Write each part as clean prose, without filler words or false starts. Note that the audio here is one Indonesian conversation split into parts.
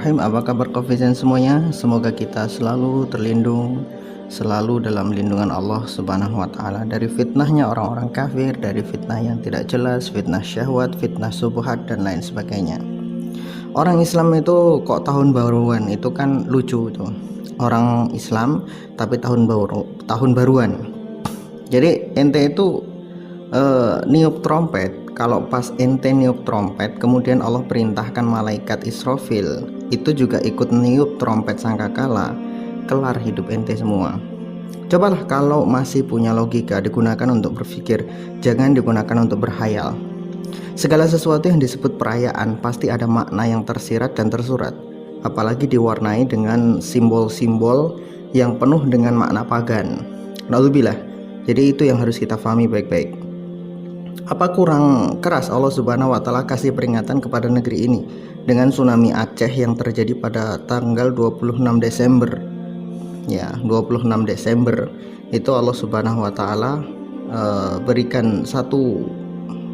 Bismillahirrahmanirrahim. Apa kabar Kofizen semuanya? Semoga kita selalu terlindung, selalu dalam lindungan Allah Subhanahu wa Ta'ala dari fitnahnya orang-orang kafir, dari fitnah yang tidak jelas, fitnah syahwat, fitnah subuhat, dan lain sebagainya. Orang Islam itu kok tahun baruan itu kan lucu tuh. Orang Islam tapi tahun baruan. Jadi ente itu niup trompet. Kalau pas ente niup trompet, kemudian Allah perintahkan malaikat Israfil itu juga ikut niup trompet sangkakala, kelar hidup ente semua. Cobalah kalau masih punya logika, digunakan untuk berpikir, jangan digunakan untuk berhayal. Segala sesuatu yang disebut perayaan pasti ada makna yang tersirat dan tersurat, apalagi diwarnai dengan simbol-simbol yang penuh dengan makna pagan. Naudzubillah. Jadi itu yang harus kita pahami baik-baik. Apa kurang keras Allah Subhanahu wa Ta'ala kasih peringatan kepada negeri ini dengan tsunami Aceh yang terjadi pada tanggal 26 Desember. Ya, 26 Desember itu Allah Subhanahu wa Ta'ala berikan satu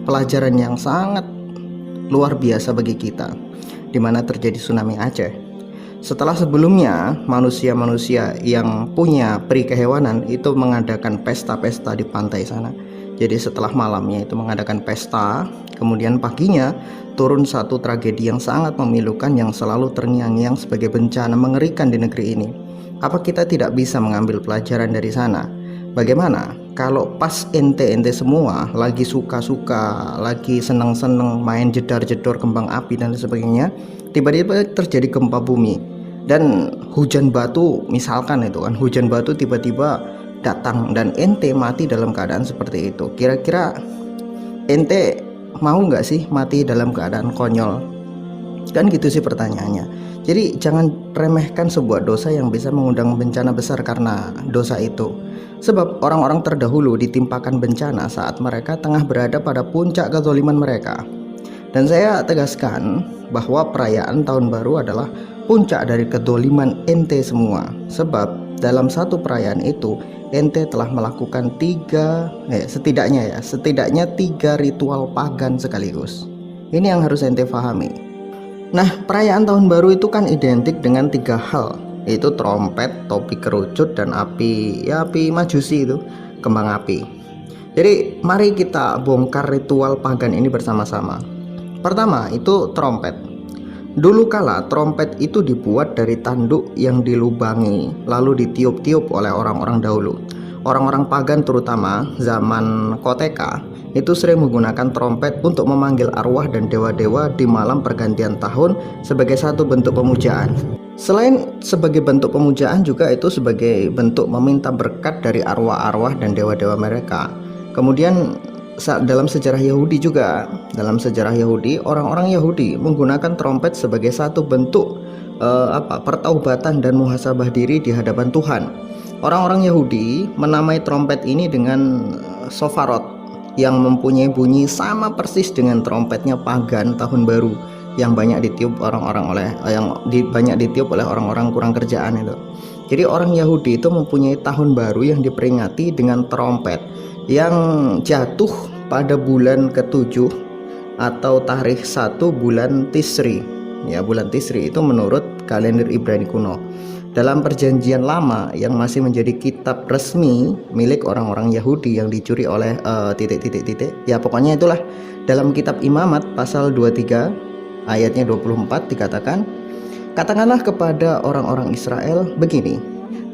pelajaran yang sangat luar biasa bagi kita, di mana terjadi tsunami Aceh. Setelah sebelumnya manusia-manusia yang punya peri kehewanan itu mengadakan pesta-pesta di pantai sana. Jadi setelah malamnya itu mengadakan pesta, kemudian paginya turun satu tragedi yang sangat memilukan yang selalu terngiang-ngiang sebagai bencana mengerikan di negeri ini. Apa kita tidak bisa mengambil pelajaran dari sana? Bagaimana kalau pas ente semua lagi suka-suka, lagi seneng-seneng main jedar-jedor kembang api dan sebagainya, tiba-tiba terjadi gempa bumi dan hujan batu, misalkan itu kan, hujan batu tiba-tiba datang dan ente mati dalam keadaan seperti itu. Kira-kira ente mau nggak sih mati dalam keadaan konyol? Kan gitu sih pertanyaannya. Jadi jangan remehkan sebuah dosa yang bisa mengundang bencana besar karena dosa itu. Sebab orang-orang terdahulu ditimpakan bencana saat mereka tengah berada pada puncak kezaliman mereka. Dan saya tegaskan bahwa perayaan tahun baru adalah puncak dari kezaliman ente semua. Sebab dalam satu perayaan itu ente telah melakukan setidaknya tiga ritual pagan sekaligus. Ini yang harus ente pahami. Nah, perayaan tahun baru itu kan identik dengan tiga hal, yaitu trompet, topi kerucut, dan api majusi itu, kembang api. Jadi mari kita bongkar ritual pagan ini bersama-sama. Pertama itu trompet. Dulu kala trompet itu dibuat dari tanduk yang dilubangi lalu ditiup-tiup oleh orang-orang dahulu. Orang-orang pagan terutama zaman Koteka itu sering menggunakan trompet untuk memanggil arwah dan dewa-dewa di malam pergantian tahun sebagai satu bentuk pemujaan. Selain sebagai bentuk pemujaan juga itu sebagai bentuk meminta berkat dari arwah-arwah dan dewa-dewa mereka. Kemudian dalam sejarah Yahudi juga, orang-orang Yahudi menggunakan trompet sebagai satu bentuk pertaubatan dan muhasabah diri di hadapan Tuhan. Orang-orang Yahudi menamai trompet ini dengan shofarot yang mempunyai bunyi sama persis dengan trompetnya pagan tahun baru yang banyak ditiup oleh orang-orang kurang kerjaan itu. Jadi orang Yahudi itu mempunyai tahun baru yang diperingati dengan trompet yang jatuh pada bulan ke-7 atau tarikh 1 bulan Tisri. Ya, bulan Tisri itu menurut kalender Ibrani kuno. Dalam perjanjian lama yang masih menjadi kitab resmi milik orang-orang Yahudi yang dicuri oleh ya pokoknya itulah, dalam kitab Imamat pasal 23 ayatnya 24 dikatakan, katakanlah kepada orang-orang Israel begini,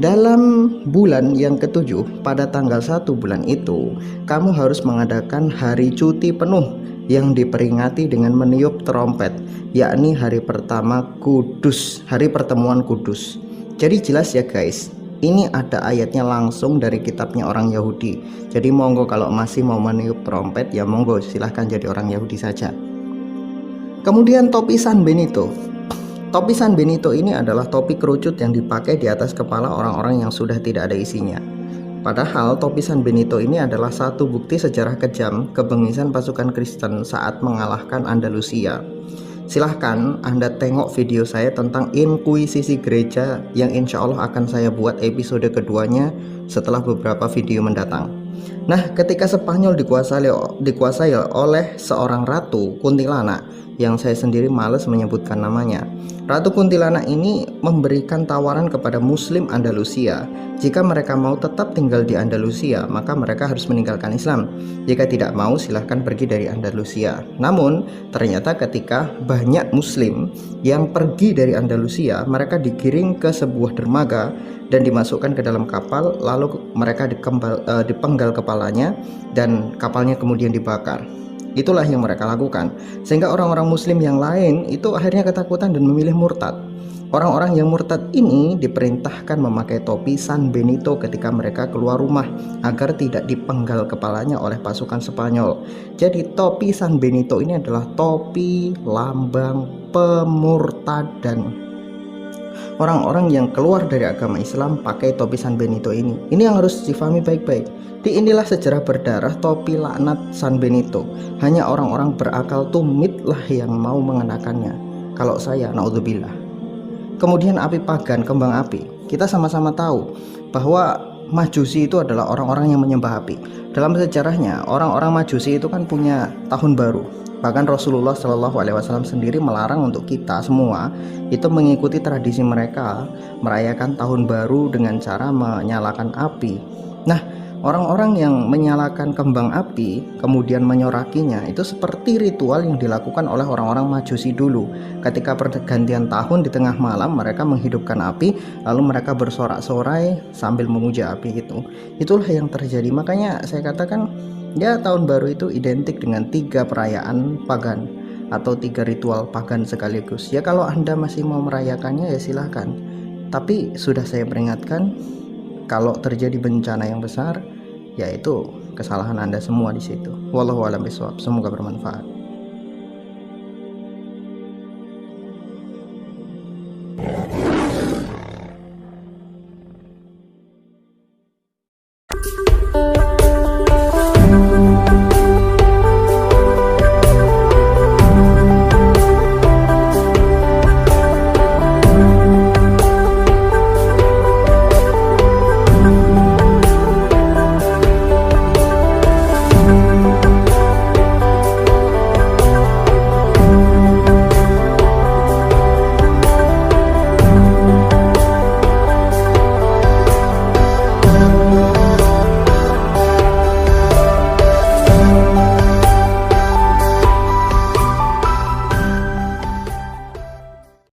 dalam bulan yang ke-7 pada tanggal 1 bulan itu kamu harus mengadakan hari cuti penuh yang diperingati dengan meniup trompet, yakni hari pertama kudus, hari pertemuan kudus. Jadi jelas ya guys, ini ada ayatnya langsung dari kitabnya orang Yahudi. Jadi monggo kalau masih mau meniup trompet ya monggo, silahkan jadi orang Yahudi saja. Kemudian topi San Benito. Topi San Benito ini adalah topi kerucut yang dipakai di atas kepala orang-orang yang sudah tidak ada isinya. Padahal topi San Benito ini adalah satu bukti sejarah kejam kebengisan pasukan Kristen saat mengalahkan Andalusia. Silahkan Anda tengok video saya tentang inkuisisi gereja yang insya Allah akan saya buat episode keduanya setelah beberapa video mendatang. Nah, ketika Spanyol dikuasai oleh seorang ratu kuntilanak yang saya sendiri males menyebutkan namanya. Ratu Kuntilanak ini memberikan tawaran kepada Muslim Andalusia. Jika mereka mau tetap tinggal di Andalusia, maka mereka harus meninggalkan Islam. Jika tidak mau, silahkan pergi dari Andalusia. Namun, ternyata ketika banyak Muslim yang pergi dari Andalusia, mereka digiring ke sebuah dermaga dan dimasukkan ke dalam kapal, lalu mereka dipenggal kepalanya dan kapalnya kemudian dibakar. Itulah yang mereka lakukan, sehingga orang-orang Muslim yang lain itu akhirnya ketakutan dan memilih murtad. Orang-orang yang murtad ini diperintahkan memakai topi San Benito ketika mereka keluar rumah agar tidak dipenggal kepalanya oleh pasukan Spanyol. Jadi topi San Benito ini adalah topi lambang pemurtadan. Orang-orang yang keluar dari agama Islam pakai topi San Benito ini. Ini yang harus difahami baik-baik. Di inilah sejarah berdarah topi laknat San Benito. Hanya orang-orang berakal tumitlah yang mau mengenakannya. Kalau saya, naudzubillah. Kemudian api pagan, kembang api. Kita sama-sama tahu bahwa Majusi itu adalah orang-orang yang menyembah api. Dalam sejarahnya, orang-orang Majusi itu kan punya tahun baru. Bahkan Rasulullah Shallallahu Alaihi Wasallam sendiri melarang untuk kita semua itu mengikuti tradisi mereka merayakan tahun baru dengan cara menyalakan api. Nah, orang-orang yang menyalakan kembang api kemudian menyorakinya itu seperti ritual yang dilakukan oleh orang-orang Majusi dulu. Ketika pergantian tahun di tengah malam mereka menghidupkan api, lalu mereka bersorak-sorai sambil memuja api itu. Itulah yang terjadi. Makanya saya katakan, ya, tahun baru itu identik dengan 3 perayaan pagan atau 3 ritual pagan sekaligus. Ya, kalau Anda masih mau merayakannya ya silahkan. Tapi sudah saya peringatkan, kalau terjadi bencana yang besar, yaitu kesalahan Anda semua di situ. Wallahu a'lam bishawab. Semoga bermanfaat.